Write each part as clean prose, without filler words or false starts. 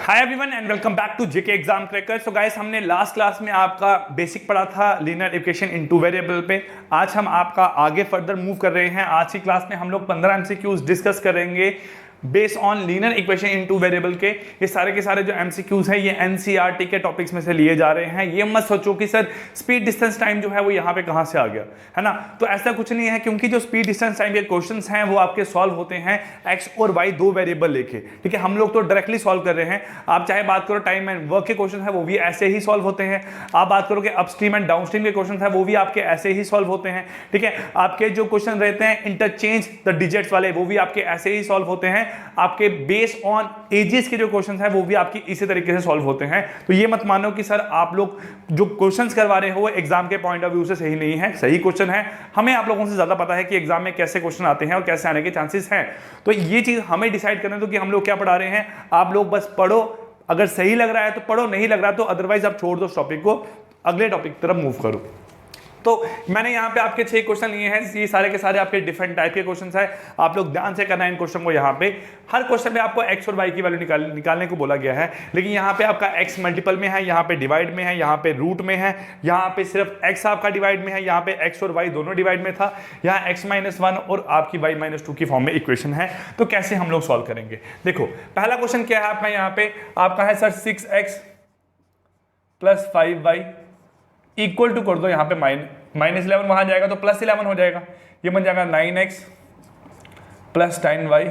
Hi everyone and welcome back to JK exam cracker. So guys, हमने last class में आपका basic पढ़ा था लीनियर इक्वेशन इनटू वेरिएबल पे। आज हम आपका आगे फर्दर मूव कर रहे हैं। आज की क्लास में हम लोग 15 एमसीक्यूज डिस्कस करेंगे based on linear equation into variable के। ये सारे के सारे जो एमसीक्यूज हैं ये एनसीईआरटी के टॉपिक्स में से लिए जा रहे हैं। ये मत सोचो कि सर स्पीड डिस्टेंस टाइम जो है वो यहाँ पे कहाँ से आ गया, है ना। तो ऐसा कुछ नहीं है, क्योंकि जो स्पीड डिस्टेंस टाइम के क्वेश्चंस हैं वो आपके सॉल्व होते हैं एक्स और वाई दो वेरिएबल लेके। ठीक है, हम लोग तो डायरेक्टली सॉल्व कर रहे हैं। आप चाहे बात करो टाइम एंड वर्क के क्वेश्चन है वो भी ऐसे ही सॉल्व होते हैं। आप बात करोगे अपस्ट्रीम एंड डाउनस्ट्रीम के क्वेश्चन है वो भी आपके ऐसे ही सॉल्व होते हैं। ठीक है, आपके जो क्वेश्चन रहते हैं इंटरचेंज द डिजिट्स वाले वो भी आपके ऐसे ही सॉल्व होते हैं। आपके बेस्ड ऑन एजेस के जो क्वेश्चंस हैं वो भी आपकी इसी तरीके से सॉल्व होते हैं। तो ये मत मानो कि सर आप लोग जो क्वेश्चंस करवा रहे हो वो एग्जाम के पॉइंट ऑफ व्यू से सही नहीं है। सही क्वेश्चन है, हमें आप लोगों से ज्यादा पता है कि एग्जाम में कैसे क्वेश्चन आते हैं और कैसे आने के चांसेस हैं। तो ये चीज हमें डिसाइड करने दो कि हम लोग क्या पढ़ा रहे हैं। आप लोग बस पढ़ो, अगर सही लग रहा है तो पढ़ो, नहीं लग रहा तो अदरवाइज आप छोड़ दो उस टॉपिक को, अगले टॉपिक की तरफ मूव करो। तो मैंने यहाँ पे आपके 6 क्वेश्चन लिए हैं। ये सारे के सारे आपके डिफरेंट टाइप के क्वेश्चंस हैं। आप लोग ध्यान से करना है इन क्वेश्चन को। यहाँ पे हर क्वेश्चन में आपको एक्स और वाई की वैल्यू निकालने को बोला गया है, लेकिन यहाँ पे आपका एक्स मल्टीपल में है, यहाँ पे डिवाइड में है, यहाँ पे रूट में है, यहाँ पे सिर्फ एक्स आपका डिवाइड में है, यहाँ पे एक्स और वाई दोनों डिवाइड में था, यहाँ x-1 और आपकी y-2 की फॉर्म में इक्वेशन है। तो कैसे हम लोग सॉल्व करेंगे, देखो पहला क्वेश्चन क्या है आपका। यहाँ पे आपका है sir 6x + 5y equal to कर दो, यहाँ पे -11 वहां जाएगा तो +11 हो जाएगा। ये बन जाएगा 9x + 10y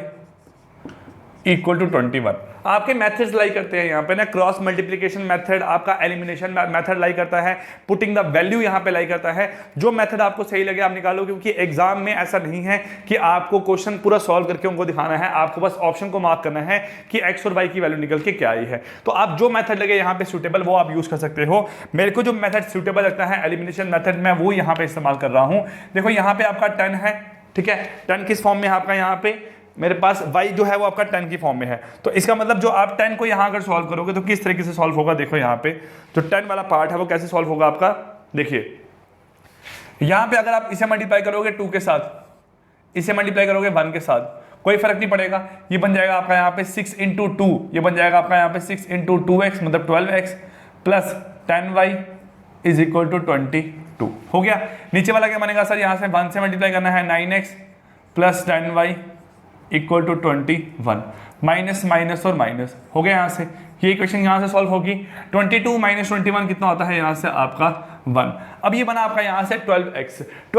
इक्वल टू 21। आपके मेथड्स लाई करते हैं यहाँ पे ना, क्रॉस मल्टीप्लिकेशन मेथड, आपका एलिमिनेशन मेथड लाई करता है, पुटिंग द वैल्यू यहाँ पे लाई करता है। जो मेथड आपको सही लगे आप निकालो, क्योंकि एग्जाम में ऐसा नहीं है कि आपको क्वेश्चन पूरा सॉल्व करके उनको दिखाना है। आपको बस ऑप्शन को मार्क करना है कि एक्स और वाई की वैल्यू निकल के क्या आई है। तो आप जो मेथड लगे यहाँ पे सूटेबल वो आप यूज कर सकते हो। मेरे को जो मेथड सूटेबल लगता है एलिमिनेशन मेथड, मैं वो यहाँ पे इस्तेमाल कर रहा हूँ। देखो यहाँ पे आपका 10 है, ठीक है, 10 किस फॉर्म में है आपका, यहाँ पे मेरे पास y जो है वो आपका 10 की फॉर्म में है। तो इसका मतलब जो आप 10 को यहाँ अगर सॉल्व करोगे तो किस तरीके से सॉल्व होगा, देखो यहाँ पे जो 10 वाला पार्ट है वो कैसे सॉल्व होगा आपका। देखिए यहाँ पे अगर आप इसे मल्टीप्लाई करोगे 2 के साथ, इसे मल्टीप्लाई करोगे 1 के साथ, कोई फर्क नहीं पड़ेगा। ये बन जाएगा आपका यहाँ पे 6 × 2, ये बन जाएगा आपका यहाँ पे 6 × 2x मतलब 12x + 10y = 22 हो गया। नीचे वाला क्या बनेगा सर, यहाँ से 1 से मल्टीप्लाई करना है 9x + 10y = 21, माइनस माइनस और माइनस हो गया। यहाँ से ये इक्वेशन यहाँ से सॉल्व होगी। 22 - 21 कितना होता है यहाँ से आपका 1। अब ये बना आपका यहाँ से 12x -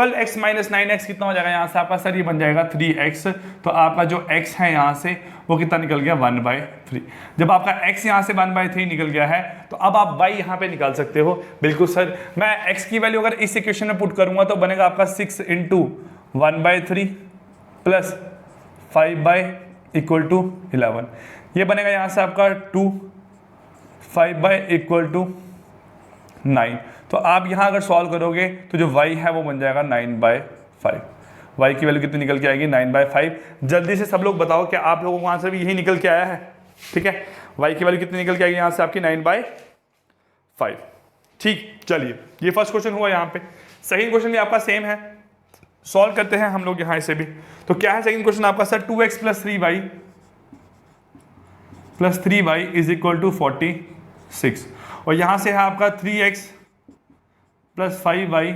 9x कितना हो जाएगा यहाँ से आपका सर, ये बन जाएगा 3x। तो आपका जो x है यहाँ से वो कितना निकल गया 1/3। जब आपका x यहाँ से 1/3 निकल गया है तो अब आप y यहाँ पे निकाल सकते हो। बिल्कुल सर, मैं x की वैल्यू अगर इस इक्वेशन में पुट करूंगा तो बनेगा आपका 6 × 1/3 + 5/11, ये बनेगा यहाँ से आपका 2, 5/9। तो आप यहाँ अगर सॉल्व करोगे तो जो y है वो बन जाएगा 9/5। y की वैल्यू कितनी निकल के आएगी 9/5। जल्दी से सब लोग बताओ क्या आप लोगों को आंसर भी यही निकल के आया है। ठीक है, y की वैल्यू कितनी निकल के आएगी यहाँ से आपकी 9/5। ठीक, चलिए ये फर्स्ट क्वेश्चन हुआ। यहाँ पे सेकंड क्वेश्चन भी आपका सेम है, सॉल्व करते हैं हम लोग यहाँ इसे भी। तो क्या है सेकंड क्वेश्चन आपका सर, 2x + 3y = 46 और यहाँ से है आपका 3x + 5y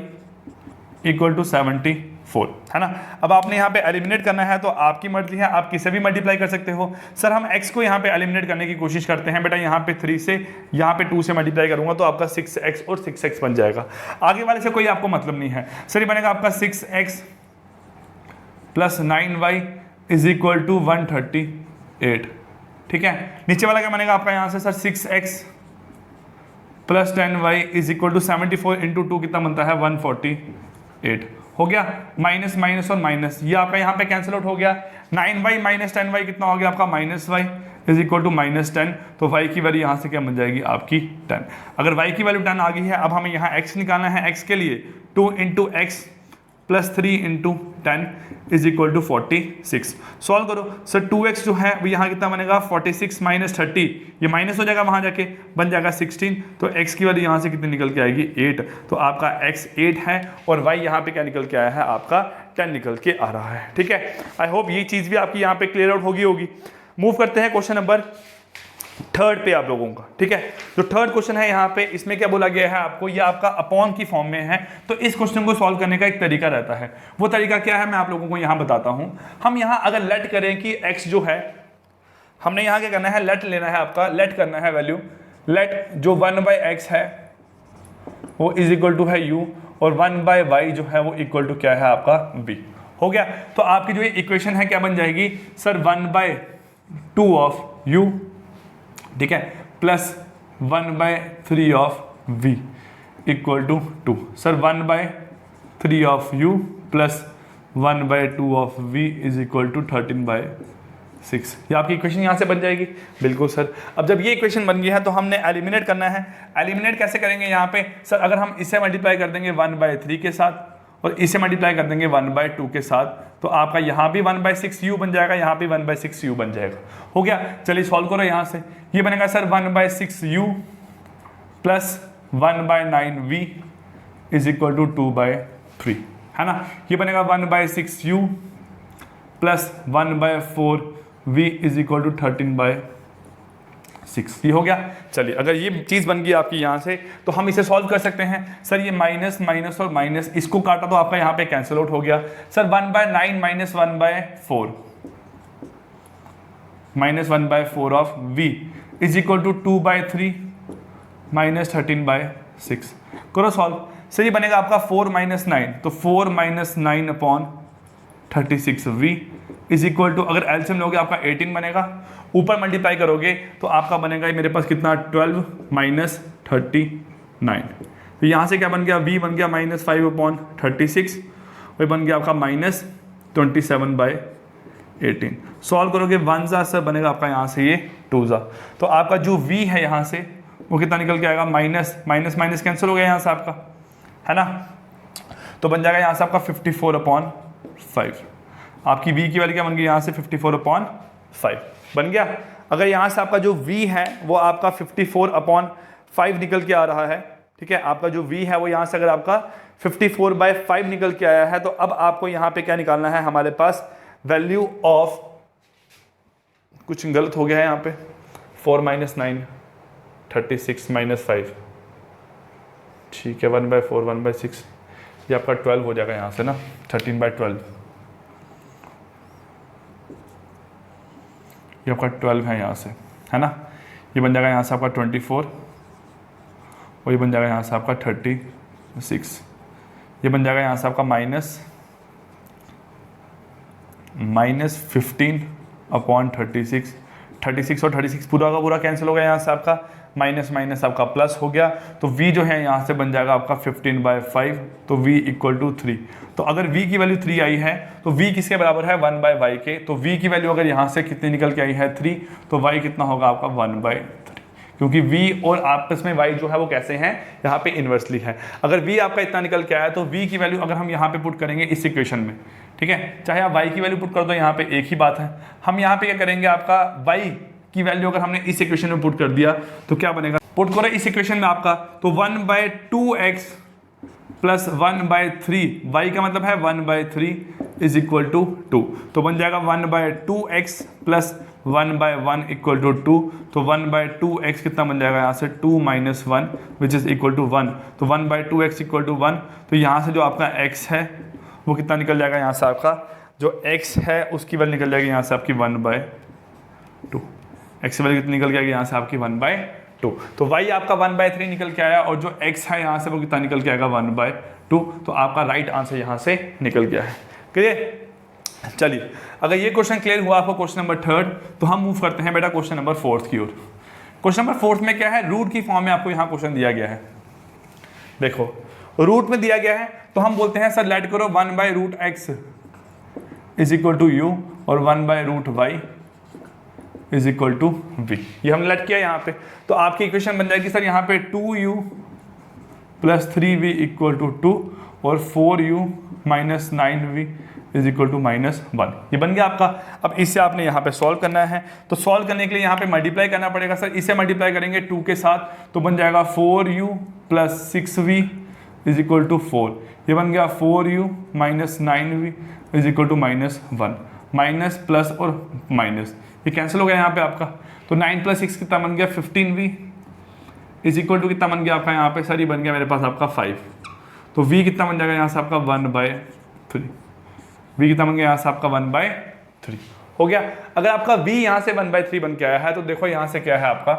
= 74, है ना। अब आपने यहाँ पे एलिमिनेट करना है तो आपकी मर्जी है, आप किसे भी मल्टीप्लाई कर सकते हो। सर हम x को यहाँ पे एलिमिनेट करने की कोशिश करते हैं बेटा। यहाँ पे 3 से यहाँ पे 2 से मल्टीप्लाई करूंगा तो आपका 6x और 6x बन जाएगा। आगे वाले से कोई आपको मतलब नहीं है। सर ये बनेगा आपका 6x + 9y = 138। ठीक है, नीचे वाला क्या बनेगा आपका यहाँ से सर, 6x + 10y = 74 × 2 कितना बनता है 148 हो गया। माइनस माइनस और माइनस ये आपका यहाँ पे कैंसिल आउट हो गया। 9y - 10y कितना हो गया आपका -y = -10। तो y की वैल्यू यहाँ से क्या बन जाएगी आपकी 10। अगर y की वैल्यू 10 आ गई है, अब हमें यहाँ x निकालना है। x के लिए 2 × x + 3 × 10 = 46। सॉल्व करो सर, 2x जो है वो यहाँ कितना बनेगा 46 - 30, ये माइनस हो जाएगा वहाँ जाके, बन जाएगा 16। तो x की वैल्यू यहाँ से कितनी निकल के आएगी 8। तो आपका x 8 है और y यहाँ पे क्या निकल के आया है आपका 10 निकल के आ रहा है। ठीक है, आई होप ये चीज़ भी आपकी यहाँ पे क्लियर आउट होगी। मूव करते हैं क्वेश्चन नंबर थर्ड पे आप लोगों का, ठीक है। जो थर्ड क्वेश्चन है यहाँ पे, इसमें क्या बोला गया है आपको, ये आपका अपॉन की फॉर्म में है। तो इस क्वेश्चन को सॉल्व करने का एक तरीका रहता है, वो तरीका क्या है मैं आप लोगों को यहाँ बताता हूँ। हम यहाँ अगर लेट करें कि x जो है, हमने यहाँ क्या करना है, लेट लेना है आपका, लेट करना है वैल्यू, लेट जो 1/x है वो इज इक्वल टू है u, और 1/y जो है वो इक्वल टू क्या है आपका v। हो गया। तो आपकी जो ये इक्वेशन है क्या बन जाएगी सर, 1/2 ऑफ u, ठीक है, plus 1/3 of v equal to 2। Sir 1/3 of u plus 1/2 of v is equal to 13/6। ये आपकी इक्वेशन यहाँ से बन जाएगी। बिल्कुल सर। अब जब ये इक्वेशन बन गई है तो हमने एलिमिनेट करना है। एलिमिनेट कैसे करेंगे यहाँ पे सर, अगर हम इसे मल्टीप्लाई कर देंगे 1/3 के साथ और इसे मल्टीप्लाई कर देंगे 1/2 के साथ, तो आपका यहाँ भी 1/6u बन जाएगा, यहाँ भी 1/6u बन जाएगा। हो गया। चलिए सॉल्व करो यहाँ से। ये बनेगा sir 1/6u plus 1/9v is equal to 2/3, है ना। ये बनेगा 1/6u plus 1/4v is equal to 13/6। ये हो गया। चलिए अगर ये चीज़ बन गई आपकी यहाँ से, तो हम इसे सॉल्व कर सकते हैं। सर ये माइनस माइनस और माइनस, इसको काटा तो आपका यहाँ पे कैंसिल आउट हो गया। Sir 1/9 minus 1/4 minus 1/4 of v is equal to 2/3 minus 13/6। करो सॉल्व। सर ये बनेगा आपका 4 माइनस 9, तो 4 minus 9 upon 36v is equal to, अगर एलसीएम लोगे आपका 18 बनेगा, ऊपर मल्टीप्लाई करोगे तो आपका बनेगा मेरे पास कितना 12 माइनस 39। तो यहाँ से क्या बन गया, v बन गया माइनस 5 अपॉन 36, वही बन गया आपका माइनस 27/18। सॉल्व करोगे 1 जा सर बनेगा आपका यहाँ से ये 2 जा, तो आपका जो v है यहाँ से वो कितना निकल के आएगा, माइनस माइनस माइनस कैंसिल हो गया यहाँ से आपका, है ना। तो बन जाएगा यहाँ से आपका 54/5। आपकी v की वैल्यू क्या बन गई यहाँ से 54/5 बन गया। अगर यहाँ से आपका जो v है वो आपका 54/5 निकल के आ रहा है, ठीक है। आपका जो v है वो यहाँ से अगर आपका 54/5 निकल के आया है, तो अब आपको यहाँ पे क्या निकालना है, हमारे पास वैल्यू ऑफ, कुछ गलत हो गया है यहाँ पे, 4 माइनस 9 36 माइनस 5, ठीक है, 1/4 1/6, ये आपका 12 हो जाएगा यहाँ से ना, 13/12, ये आपका 12 है यहाँ से, है ना। ये बन जाएगा यहाँ से आपका 24 और ये बन जाएगा यहाँ से आपका 36। ये बन जाएगा यहाँ से आपका माइनस 15 अपॉन 36। 36 और 36 पूरा का पूरा कैंसिल हो गया, यहाँ से आपका माइनस माइनस आपका प्लस हो गया। तो v जो है यहाँ से बन जाएगा आपका 15/5, तो v इक्वल टू 3। तो अगर v की वैल्यू 3 आई है तो v किसके बराबर है, 1/y के। तो v की वैल्यू अगर यहाँ से कितनी निकल के आई है 3, तो y कितना होगा आपका 1/3, क्योंकि v और आपस में y जो है वो कैसे हैं, यहाँ पे इन्वर्सली है। अगर v आपका इतना निकल के आया तो v की वैल्यू अगर हम यहाँ पे पुट करेंगे इस इक्वेशन में, ठीक है, चाहे आप y की वैल्यू पुट कर दो, यहाँ पे एक ही बात है। हम यहाँ पे क्या करेंगे, आपका y की वैल्यू अगर हमने इस इक्वेशन में पुट कर दिया तो क्या बनेगा, पुट करो इस इक्वेशन में आपका, तो 1/2x प्लस 1/3, y का मतलब है 1/3 इज इक्वल टू 2। तो बन जाएगा 1/2x प्लस 1/1 इक्वल टू 2। तो 1/2x कितना बन जाएगा यहाँ से 2 minus 1 which is equal to 1। तो 1/2x इक्वल टू 1। तो यहाँ से जो आपका x है वो कितना निकल जाएगा, यहाँ से आपका जो x है उसकी वैल्यू निकल जाएगी यहाँ से आपकी 1/2। x की वैल्यू कितनी निकल जाएगी यहाँ से आपकी 1/2। तो y आपका 1/3 निकल के आया और जो x है यहाँ से वो कितना निकल के आएगा 1/2। तो आपका राइट आंसर यहाँ से निकल गया है। क्लियर। चलिए अगर ये क्वेश्चन क्लियर हुआ आपको क्वेश्चन नंबर 3, तो हम मूव करते हैं बेटा क्वेश्चन नंबर 4 की ओर। क्वेश्चन नंबर 4 में क्या है, रूट की फॉर्म में आपको यहाँ क्वेश्चन दिया गया है। देखो रूट में दिया गया है तो हम बोलते हैं सर लेट करो 1/√x is equal to u और 1/√y is equal to v। ये हमने लेट किया यहाँ पे, तो आपकी इक्वेशन बन जाएगी सर यहाँ पे 2u plus 3v equal to 2 और 4u minus 9v is equal to -1। ये बन गया आपका। अब इससे आपने यहाँ पे सॉल्व करना है, तो सॉल्व करने के लिए यहाँ पे मल्टीप्लाई करना पड़ेगा सर। इसे मल्टीप्लाई करेंगे 2 के साथ तो बन जाएगा 4u plus 6v is equal to 4। ये बन गया 4u minus 9v is equal to -1। Minus plus और माइनस ये कैंसिल हो गया यहाँ पे आपका। तो 9 + 6 कितना बन गया 15v इज इक्वल टू कितना बन गया आपका यहाँ पे सर, ये बन गया मेरे पास आपका 5। तो v कितना बन जाएगा यहाँ से आपका 1/3। v कितना बन गया यहाँ से आपका 1/3 हो गया। अगर आपका v यहाँ से 1/3 बन के आया है तो देखो यहाँ से क्या है आपका,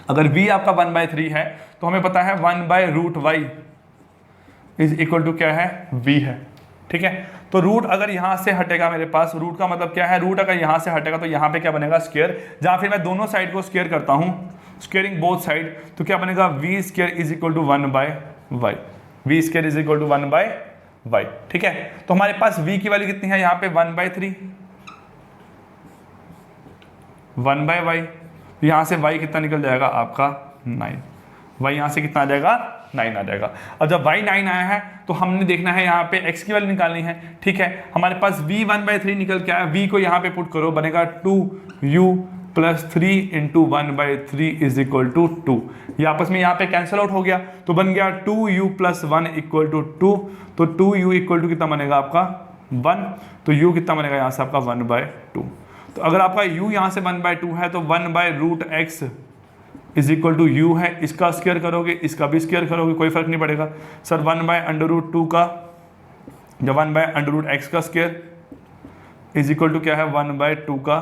अगर v आपका 1/3 है तो हमें पता है 1/√y इज इक्वल टू क्या है v है। ठीक है, तो रूट अगर यहाँ से हटेगा मेरे पास, रूट का मतलब क्या है, रूट अगर यहाँ से हटेगा तो यहाँ पे क्या बनेगा स्क्वायर, जहाँ फिर मैं दोनों साइड को स्क्वायर करता हूँ, स्क्वायरिंग बोथ साइड, तो क्या बनेगा v² is equal to 1/y, v² is equal to 1/y। ठीक है, तो हमारे पास v की वैल्यू कितनी है यहाँ पे 1/3, 1/y, यहाँ से y कितना निकल जाएगा आपका 9, y यहाँ से कितना आ जाएगा 9 आ जाएगा। अब जब y 9 आया है तो हमने देखना है यहाँ पे x की वैल्यू निकालनी है। ठीक है, हमारे पास v 1/3 निकल के आया, v को यहाँ पे पुट करो, बनेगा 2u + 3 × 1/3 इज इक्वल टू 2। ये आपस में यहाँ पे कैंसिल आउट हो गया, तो बन गया 2u + 1 इक्वल टू 2। तो 2u इक्वल टू कितना बनेगा आपका 1, तो u कितना बनेगा यहाँ से आपका 1/2। तो अगर आपका u यहाँ से 1/2 है तो 1/√x is equal to u है, इसका स्क्वायर करोगे इसका भी स्क्वायर करोगे कोई फर्क नहीं पड़ेगा सर। 1/√2 का या 1/√x का स्क्वायर इज इक्वल टू क्या है 1/2 का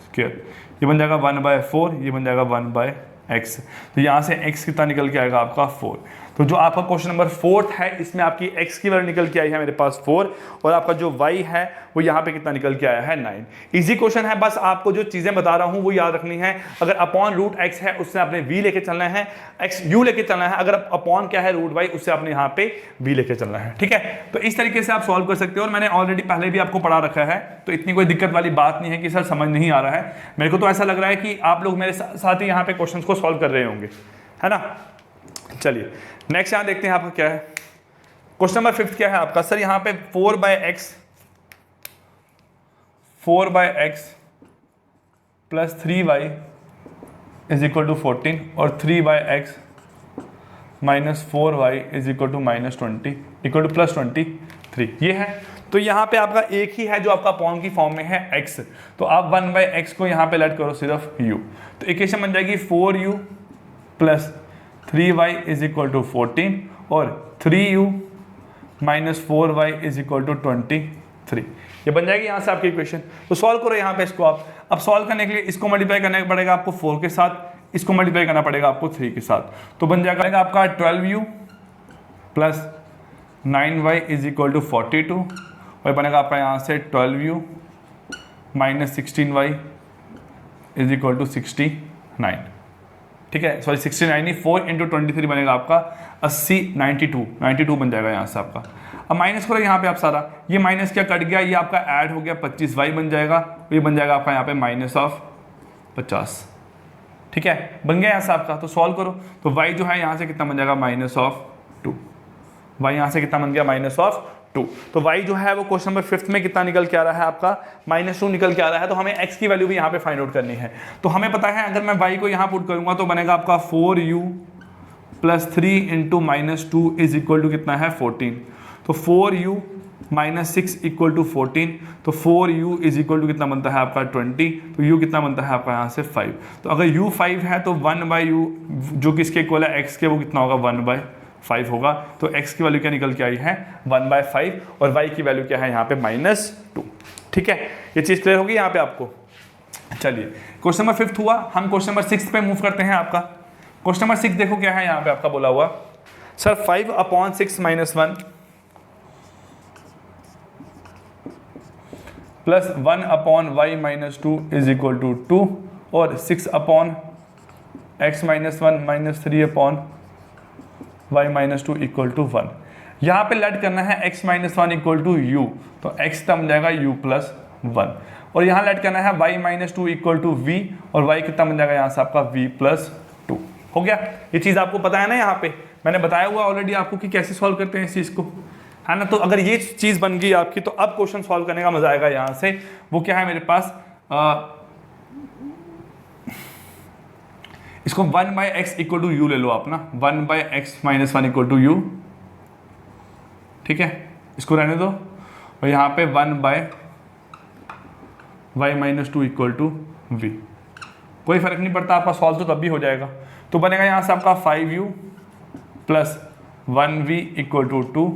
स्क्वायर, ये बन जाएगा 1/4, ये बन जाएगा 1/x। तो यहाँ से x कितना निकल के आएगा आपका 4। तो जो आपका क्वेश्चन नंबर 4 है इसमें आपकी x की वैल्यू निकल के आई है मेरे पास 4, और आपका जो y है वो यहाँ पे कितना निकल के आया है 9। इजी क्वेश्चन है, बस आपको जो चीजें बता रहा हूँ वो याद रखनी है। अगर अपॉन√x है उससे आपने v लेके चलना है, x u लेके चलना है, अगर अपॉन क्या है √y उससे आपने यहाँ पे v लेके चलना है। ठीक है, तो इस तरीके से आप सॉल्व कर सकते हो, और मैंने ऑलरेडी पहले भी आपको पढ़ा रखा है, तो इतनी कोई दिक्कत वाली बात नहीं है कि सर समझ नहीं आ रहा है। मेरे को तो ऐसा लग रहा है कि आप लोग मेरे साथ ही यहाँ पे क्वेश्चन को सॉल्व कर रहे होंगे, है ना। चलिए नेक्स्ट यहाँ देखते हैं आपका क्या है। क्वेश्चन नंबर 5 क्या है आपका, सर यहाँ पे 4/x + 3y is equal to 14 और 3/x - 4y is equal to -20 equal to +23 ये है। तो यहाँ पे आपका एक ही है जो आपका अपॉन की फॉर्म में है x, तो आप 1/x को यहाँ पे लेट करो सिर्फ u, तो इक्वेशन बन जाएगी 4u + 3y is equal to 14 और 3u - 4y is equal to 23, ये बन जाएगी यहाँ से आपकी इक्वेशन। तो सॉल्व करो यहाँ पे इसको आप। अब सॉल्व करने के लिए इसको मल्टीप्लाई करना पड़ेगा आपको 4 के साथ, इसको मल्टीप्लाई करना पड़ेगा आपको 3 के साथ, तो बन जाएगा आपका 12u + 9y is equal to 42, और बनेगा आपका यहाँ से 12u - 16y is equal to 69। ठीक है, सॉरी 69 नहीं, 4 × 23 बनेगा आपका 80, 92 बन जाएगा यहाँ से आपका। अब माइनस करो यहाँ पे आप सारा, ये माइनस क्या कट गया, ये आपका ऐड हो गया 25y बन जाएगा, ये बन जाएगा आपका यहाँ पे -50। ठीक है, बन गया यहाँ से आपका। तो सॉल्व करो, तो y जो है यहाँ से कितना बन जाएगा -2, y यहाँ से कितना बन गया -2। तो y जो है वो क्वेश्चन नंबर 5 में कितना निकल के आ रहा है आपका -2 निकल के आ रहा है। तो हमें x की वैल्यू भी यहाँ पे फाइंड आउट करनी है। तो हमें पता है अगर मैं y को यहाँ पुट करूंगा तो बनेगा आपका 4u + 3 × -2 इज इक्वल टू कितना है 14। तो 4u - 6 इक्वल टू 14, तो 4u इज इक्वल टू कितना बनता है आपका 20, तो u कितना बनता है आपका यहाँ से 5। तो अगर u 5 है तो 1/u जो किसके इक्वल है x के, वो कितना होगा 1/5 होगा। तो x की वैल्यू क्या निकल के आई है 1/5, और y की वैल्यू क्या है यहाँ पे -2। ठीक है, ये चीज़ क्लियर होगी यहाँ पे आपको। चलिए क्वेश्चन नंबर 5 हुआ, हम क्वेश्चन नंबर 6 पे मूव करते हैं आपका। क्वेश्चन नंबर 6 देखो क्या है यहाँ पे आपका बोला हुआ, sir 5/6 - 1 plus 1/y - 2 is equal to 2 और 6/x - 1 - 3/y - 2 इक्वल टू 1। यहाँ पे लेट करना है x - 1 इक्वल टू u, तो x तब जाएगा u + 1, और यहाँ लेट करना है y - 2 इक्वल टू v, और y कितना बन जाएगा यहाँ से आपका v + 2। हो गया, ये चीज़ आपको पता है ना, यहाँ पे मैंने बताया हुआ ऑलरेडी आपको कि कैसे सॉल्व करते हैं इस चीज़ को, है ना। तो अगर ये चीज़ बन गई आपकी तो अब क्वेश्चन सॉल्व करने का मजा आएगा। यहाँ से वो क्या है मेरे पास, इसको 1/x इक्वल टू u ले लो आप ना, 1/x - 1 इक्वल टू u। ठीक है, इसको रहने दो, और यहाँ पे 1/x y minus 2 equal to v। कोई फर्क नहीं पड़ता, आपका सॉल्व तो तब भी हो जाएगा। तो बनेगा यहाँ से आपका 5u plus 1v equal to 2,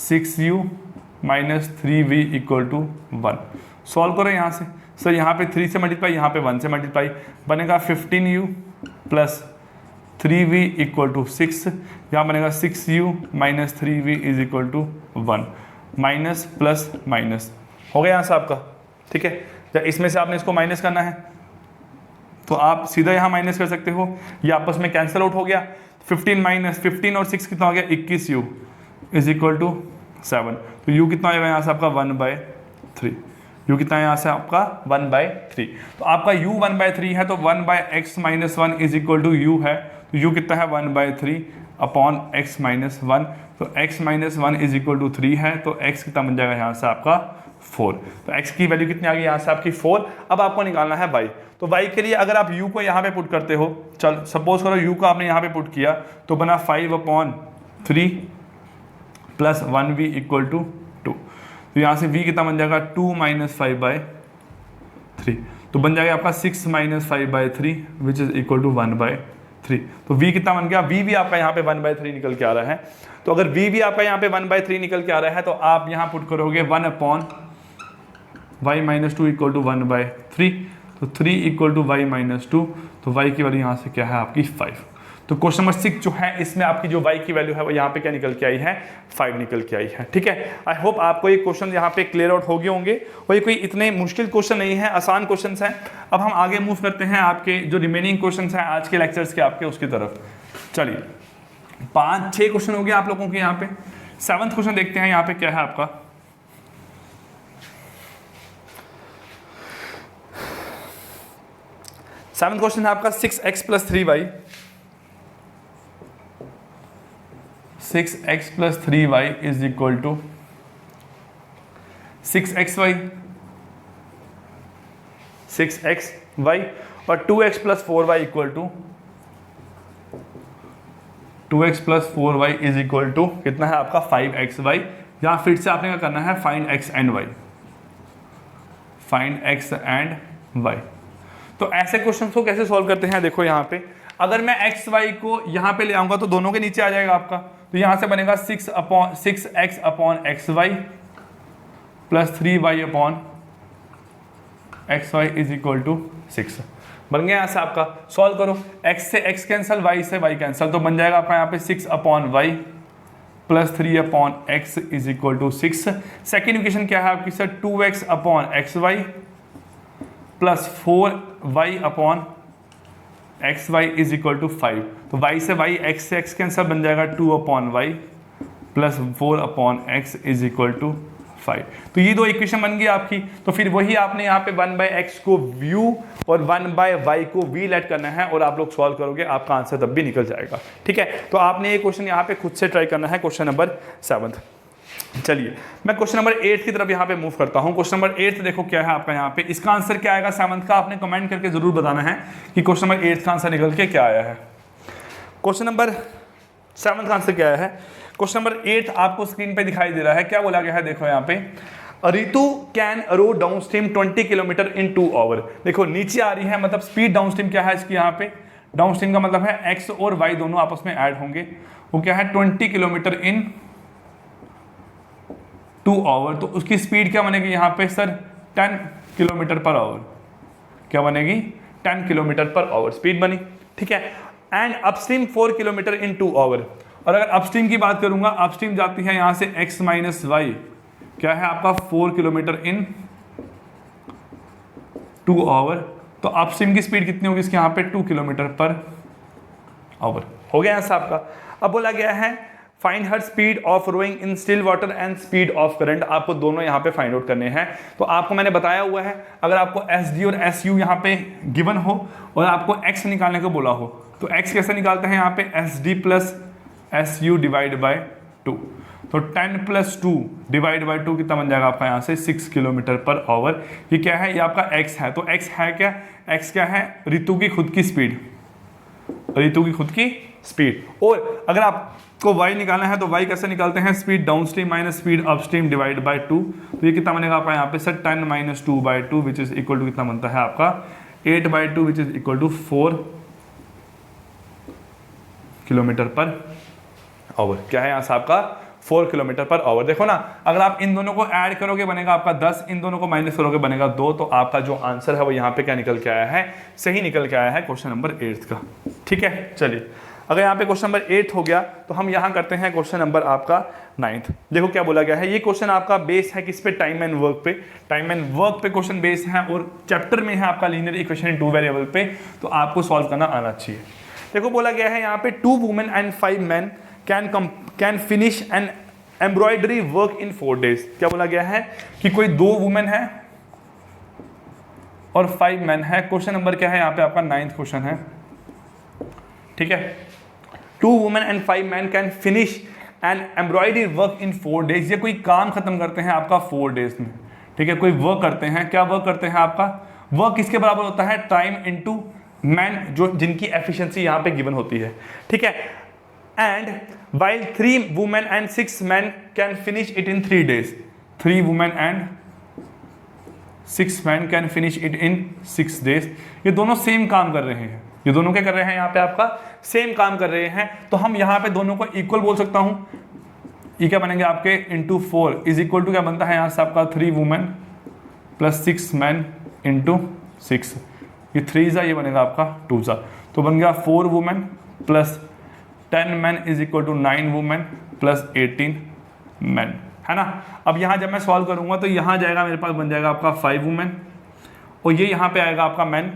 6u minus 3v equal to 1। Solve करो यहाँ से। सर यहाँ पे 3 से मल्टीप्लाई, यहाँ पे 1 से मल्टीप्लाई, बनेगा 15u plus 3v equal to 6, यहाँ बनेगा 6u minus 3v is equal to 1। Minus plus minus हो गया यहाँ से आपका, ठीक है। जब इसमें से आपने इसको माइनस करना है तो आप सीधा यहाँ माइनस कर सकते हो, ये आपस में कैंसिल आउट हो गया। 15 माइनस 15 और 6 कितना हो गया, 21u इज इक्वल टू 7। तो u कितना आएगा यहाँ से आपका 1/3। u कितना है यहाँ से आपका 1/3। तो आपका u 1/3 है, तो 1/x minus 1 is equal to u है। तो u कितना है 1/3 अपॉन x माइनस 1। तो x minus 1 is equal to 3 है, तो x कितना बन जाएगा यहाँ से आपका 4। तो x की वैल्यू कितनी आ गई यहाँ से आपकी 4। अब आपको निकालना है y। तो y के लिए अगर आप u को यहाँ पे पुट करते हो, चल सपोज करो u को आपने यहाँ पे पुट किया तो बना 5/3 प्लस 1v इक्वल टू 2। तो यहाँ से v कितना बन जाएगा 2 माइनस 5/3। तो बन जाएगा आपका 6 minus 5/3 which is equal to 1/3। तो v कितना बन गया, v भी आपका यहाँ पे 1/3 निकल के आ रहा है। तो अगर v भी आपका यहाँ पे 1/3 निकल के आ रहा है तो आप यहाँ पुट करोगे 1 upon y minus 2 equal to 1/3। तो 3 इक्वल टू y माइनस 2। तो y की वैल्यू यहाँ से क्या है आपकी 5। तो क्वेश्चन नंबर 6 जो है इसमें आपकी जो y की वैल्यू है वो यहाँ पे क्या निकल के आई है, 5 निकल के आई है, ठीक है। आई होप आपको ये क्वेश्चन यहाँ पे क्लियर आउट हो गए होंगे और ये कोई इतने मुश्किल क्वेश्चन नहीं है, आसान क्वेश्चन हैं। अब हम आगे मूव करते हैं आपके जो रिमेनिंग क्वेश्चन हैं आज के लेक्चर्स के आपके उसकी तरफ। चलिए 5-6 क्वेश्चन हो गए आप लोगों के यहाँ पे। 7th क्वेश्चन देखते हैं यहाँ पे क्या है आपका। सेवंथ क्वेश्चन है आपका 6x plus 3y। 6x plus 3y is equal to 6xy 6xy और 2x plus 4y equal to 2x plus 4y is equal to कितना है आपका 5xy। यहाँ फिर से आपने क्या करना है, find x and y, find x and y। तो ऐसे क्वेश्चन को कैसे सॉल्व करते हैं, देखो यहाँ पे अगर मैं एक्स वाई को यहाँ पे ले आऊंगा तो दोनों के नीचे आ जाएगा आपका। तो यहाँ से बनेगा 6x upon x y plus 3y upon x y is equal to 6 बन गया। यहाँ से आपका सॉल्व करो, x से x कैंसिल, y से y कैंसिल, तो बन जाएगा आपका यहाँ पे 6 upon y plus 3 upon x is equal to 6। Second equation क्या है आपकी sir, 2x upon x y plus 4y upon x y is equal to 5। तो y से y, x से x कैंसिल, बन जाएगा 2 upon y plus 4 upon x is equal to 5। तो ये दो इक्वेशन बन गई आपकी। तो फिर वही आपने यहाँ पे 1/x को u और 1/y को v लेट करना है और आप लोग सॉल्व करोगे, आपका आंसर तब भी निकल जाएगा, ठीक है। तो आपने ये क्वेश्चन यहाँ पे खुद से ट्राई करना है, क्वेश्चन नंबर 7। चलिए मैं क्वेश्चन नंबर 8 की तरफ यहाँ पे मूव करता हूँ। क्वेश्चन नंबर 8 देखो क्या है आपका यहाँ पे, इसका आंसर क्या आएगा 7th का, आपने कमेंट करके जरूर बताना है कि क्वेश्चन नंबर 8 का आंसर निकल के क्या आया है। क्वेश्चन नंबर 7 का आंसर क्या आया है, क्वेश्चन नंबर 8 आपको स्क्रीन पे दिखाई दे रहा है। क्या बोला गया है, देखो यहाँ पे, Ritu can row downstream 20 kilometre in 2 hour. देखो नीचे आ रही है, मतलब स्पीड डाउन स्ट्रीम क्या है इसकी, यहाँ पे डाउन स्ट्रीम का मतलब है x और y दोनों आपस में ऐड होंगे, वो क्या है 20 किलोमीटर इन 2 आवर। तो उसकी स्पीड क्या बनेगी यहाँ पे सर, 10 किलोमीटर पर आवर। क्या बनेगी, 10 किलोमीटर पर आवर स्पीड बनी, ठीक है। And upstream 4 kilometre in 2 hour. और अगर अपस्ट्रीम की बात करूंगा, अपस्ट्रीम जाती है यहाँ से x माइनस वाई, क्या है आपका 4 किलोमीटर इन 2 आवर। तो अपस्ट्रीम की स्पीड कितनी होगी इसके यहाँ पे, 2 किलोमीटर पर आवर। हो गया ऐसा आपका। अब बोला गया है find her speed of rowing in still water and speed of current. आपको दोनों यहाँ पे फाइंड आउट करने हैं। तो आपको मैंने बताया हुआ है, अगर आपको एस डी और एस यू यहाँ पे गिवन हो और आपको एक्स निकालने को बोला हो, तो एक्स कैसे निकालते हैं, यहाँ पे S D plus S U divide by 2। तो 10 प्लस 2 डिवाइड बाई 2 कितना बन जाएगा आपका यहाँ से 6 किलोमीटर पर आवर। ये क्या है, ये आपका एक्स है। तो एक्स है क्या, एक्स क्या है, ऋतु की खुद की स्पीड, ऋतु की खुद की स्पीड। और अगर आपको y निकालना है तो y कैसे निकालते हैं, speed downstream minus speed upstream divide by 2। तो ये कितना बनेगा आपका यहाँ पे sir 10 minus 2/2 which is equal to कितना बनता है आपका 8/2 which is equal to 4 kilometre per hour. क्या है यहाँ से आपका 4 किलोमीटर पर आवर। देखो ना, अगर आप इन दोनों को ऐड करोगे बनेगा आपका 10, इन दोनों को माइनस करोगे बनेगा 2। तो आपका जो आंसर है वो यहाँ पे क्या निकल के आया है, सही निकल के आया है क्वेश्चन नंबर 8 का। ठीक है, चलिए अगर यहाँ पे क्वेश्चन नंबर 8 हो गया तो हम यहाँ करते हैं क्वेश्चन नंबर आपका 9। देखो क्या बोला गया है, ये क्वेश्चन आपका बेस है किस पे, टाइम एंड वर्क पे। टाइम एंड वर्क पे क्वेश्चन बेस है और चैप्टर में है आपका लीनियर इक्वेशन इन 2 वेरिएबल पे, तो आपको सॉल्व करना आना चाहिए। देखो बोला गया है यहाँ पे 2 women and 5 man can finish an embroidery work in 4 days। क्या बोला गया है कि कोई 2 वुमेन है और 5 मैन है। क्वेश्चन नंबर क्या है यहाँ पे आपका 9th क्वेश्चन है। ठीक है, 2 women and 5 man can finish an embroidery work in 4 days। ये कोई काम खत्म करते हैं आपका 4 days में। ठीक है, कोई वर्क करते हैं, क्या वर्क करते हैं आपका, वर्क किसके बराबर होता है, टाइम इनटू मैन, जो जिनकी एफिशिएंसी यहाँ पे गिवन होती है। ठीक है, and while 3 women and 6 men can finish it in 3 days। 3 women and 6 men can finish it in 6 days। ये दोनों सेम काम कर रहे हैं, ये दोनों क्या कर रहे हैं यहाँ पे आपका सेम काम कर रहे हैं। तो हम यहाँ पे दोनों को इक्वल बोल सकता हूँ। ये क्या बनेंगे आपके इंटू 4 इज इक्वल टू क्या बनता है यहाँ से आपका 3 वुमेन प्लस 6 मैन इंटू 6। ये 3 जा, ये बनेगा आपका 2 जा, तो बन गया 4 women plus 10 man is equal to 9 women plus 18 man, है ना। अब यहाँ जब मैं सॉल्व करूंगा तो यहाँ जाएगा मेरे पास बन जाएगा आपका 5 वुमेन और ये यहाँ पे आएगा आपका मैन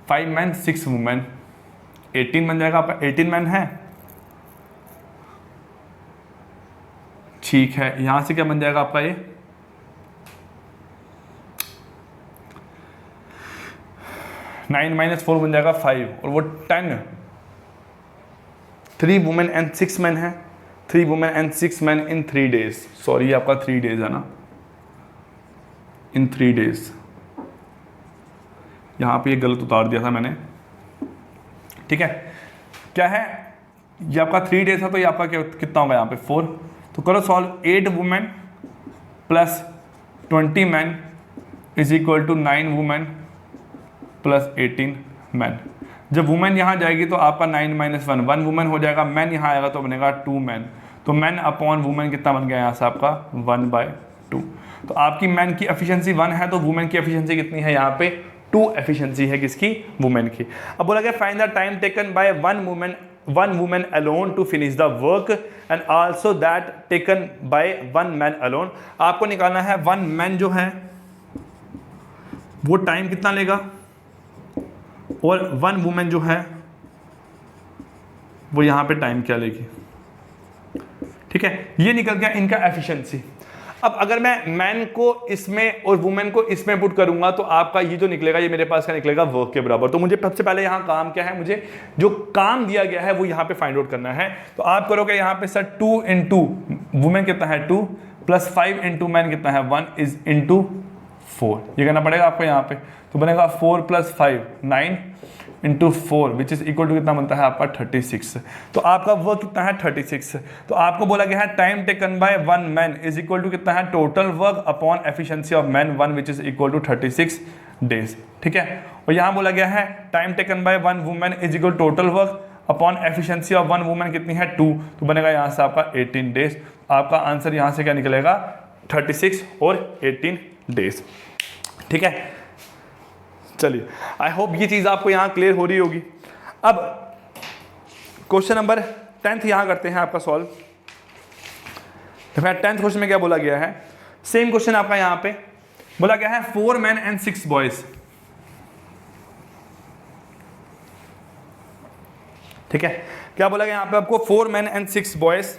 5 मैन 6 वुमेन 18 बन जाएगा आपका, 18 मैन है। ठीक है, यहाँ से क्या बन जाएगा आपका ये 9 माइनस 4 बन जाएगा 5 और वो 10। 3 वुमेन एंड 6 मैन है, 3 women and 6 man in 3 days। Sorry ये आपका 3 days है ना, इन 3 days। यहाँ पे ये गलत उतार दिया था मैंने। ठीक है, क्या है ये आपका 3 days है, तो ये आपका कितना होगा यहाँ पे 4। तो करो solve, 8 women plus 20 man is equal to 9 women plus 18 man. जब वुमेन यहाँ जाएगी तो आपका 9 माइनस 1 1 वुमेन हो जाएगा, मैन यहाँ आएगा तो बनेगा 2 मैन। तो मैन अपॉन वुमेन कितना बन गया यहाँ से आपका 1/2। तो आपकी मैन की एफिशिएंसी 1 है तो वुमेन की एफिशिएंसी कितनी है यहाँ पे 2 एफिशिएंसी है किसकी, वुमेन की। अब बोला गया find the time taken bye one woman alone to finish the work and also that taken by 1 man alone। आपको निकालना है 1 मैन जो है वो टाइम कितना लेगा और 1 वुमेन जो है वो यहाँ पे टाइम क्या लेगी। ठीक है, ये निकल गया इनका एफिशिएंसी। अब अगर मैं मैन को इसमें और वुमेन को इसमें पुट करूंगा तो आपका ये जो निकलेगा ये मेरे पास क्या निकलेगा वर्क के बराबर। तो मुझे सबसे पहले यहाँ काम क्या है, मुझे जो काम दिया गया है वो यहाँ पे फाइंड आउट करना है। तो आप करोगे यहाँ पे सर 2 इंटू वुमेन कितना है 2 प्लस 5 इंटू मैन कितना है 1 इज इंटू 4। ये करना पड़ेगा आपको यहाँ पे, तो बनेगा 4 plus 5 9 into 4 which is equal to कितना बनता है आपका 36। तो आपका वर्क कितना है 36। तो आपको बोला गया है time taken by 1 man is equal to कितना है total work upon efficiency of man 1 which is equal to 36 days. ठीक है, और यहाँ बोला गया है time taken by 1 women is equal total work upon efficiency of 1 women कितनी है 2, तो बनेगा यहाँ से आपका 18 डेज। आपका आंसर यहाँ से क्या निकलेगा 36 और 18 डेज। ठीक है, चलिए आई होप ये चीज़ आपको यहाँ क्लियर हो रही होगी। अब क्वेश्चन नंबर 10th यहाँ करते हैं आपका सॉल्व। तो 10th क्वेश्चन में क्या बोला गया है, सेम क्वेश्चन आपका यहाँ पे बोला गया है 4 मैन एंड 6 बॉयज। ठीक है, क्या बोला गया यहाँ पे आपको 4 man and 6 boys.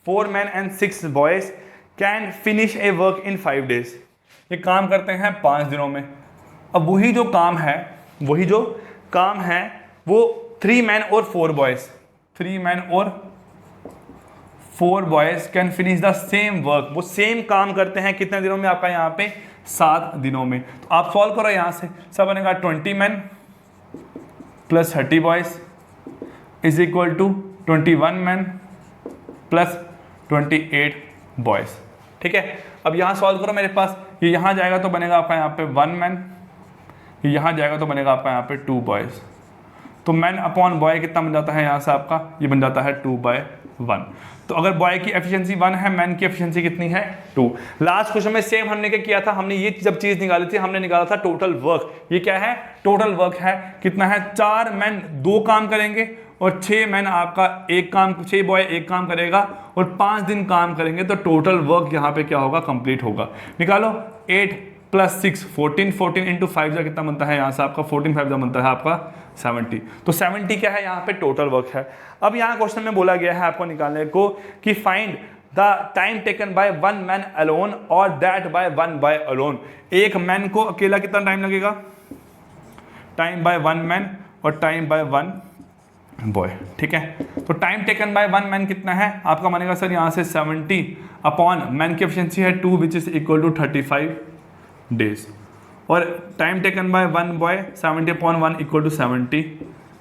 Four man and 6 boys can finish A work in 5 days। ये काम करते हैं 5 दिनों में। अब वही जो काम है वो 3 मैन और 4 बॉयज, 3 मैन और 4 boys can finish the same work, वो सेम काम करते हैं कितने दिनों में आपका यहाँ पे 7 दिनों में। तो आप सॉल्व करो यहाँ से, सब बनेगा 20 man plus 30 boys is equal to 21 man plus 28 boys. ठीक है, अब यहाँ सॉल्व करो, मेरे पास ये यहाँ जाएगा तो बनेगा आपका यहाँ पे 1 मैन, ये यहाँ जाएगा तो बनेगा आपका यहाँ पे 2 बॉयज। तो मैन अपॉन बॉय कितना बन जाता है यहाँ से आपका, ये बन जाता है 2/1। तो अगर बॉय की एफिशिएंसी 1 है, मैन की एफिशिएंसी कितनी है 2। लास्ट क्वेश्चन में सेम हमने क्या किया था, हमने ये जब चीज निकाली थी हमने निकाला था टोटल वर्क। ये क्या है, टोटल वर्क है कितना है, 4 मैन 2 काम करेंगे और 6 मैन आपका 6 बॉय 1 काम करेगा और 5 दिन काम करेंगे, तो टोटल वर्क यहाँ पे क्या होगा, कंप्लीट होगा। निकालो 8 + 6 14, 14 इंटू 5 का कितना बनता है यहाँ से आपका 14, 5 का बनता है आपका 70। तो 70 क्या है यहाँ पे टोटल वर्क है। अब यहाँ क्वेश्चन में बोला गया है आपको निकालने को कि find the time taken by 1 man alone और दैट बाय 1 बॉय अलोन। एक मैन को अकेला कितना टाइम लगेगा, टाइम बाय 1 मैन और टाइम बाय 1 बॉय। ठीक है, तो टाइम टेकन बाय 1 मैन कितना है आपका बनेगा सर यहाँ से 70 अपॉन मैन की एफिशिएंसी है 2 which is equal to 35 days, और time taken by 1 by 70 upon 1 equal to 70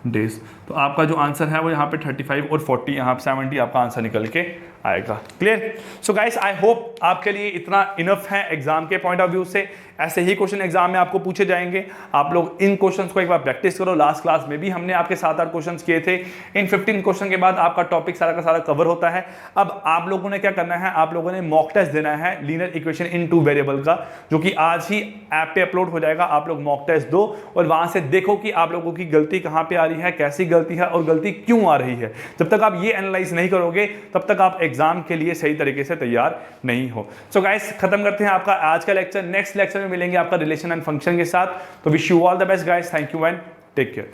days. तो आपका जो आंसर है वो यहाँ पे 35 और 40 यहाँ पे 70 आपका आंसर निकल के आएगा। Clear. So guys I hope आपके लिए इतना इनफ है एग्जाम के पॉइंट ऑफ व्यू से। ऐसे ही क्वेश्चन एग्जाम में आपको पूछे जाएंगे, आप लोग इन क्वेश्चंस को एक बार प्रैक्टिस करो। लास्ट क्लास में भी हमने आपके 7-8 क्वेश्चंस किए थे। इन 15 क्वेश्चन के बाद आपका टॉपिक सारा का सारा कवर होता है। अब आप लोगों ने क्या करना है, आप लोगों ने मॉक टेस्ट देना है लीनियर इक्वेशन इन 2 वेरिएबल का, जो कि आज ही ऐप पे अपलोड हो जाएगा। आप लोग मॉक टेस्ट दो और वहां से देखो कि आप लोगों की गलती कहां पे आ रही है, कैसी गलती है और गलती क्यों आ रही है। जब तक आप ये एनालाइज नहीं करोगे तब तक आप एग्जाम के लिए सही तरीके से तैयार नहीं हो। सो गाइस खत्म करते हैं आपका आज का लेक्चर। नेक्स्ट लेक्चर में मिलेंगे आपका रिलेशन एंड फंक्शन के साथ। तो wish you all the best guys, thank you and take care.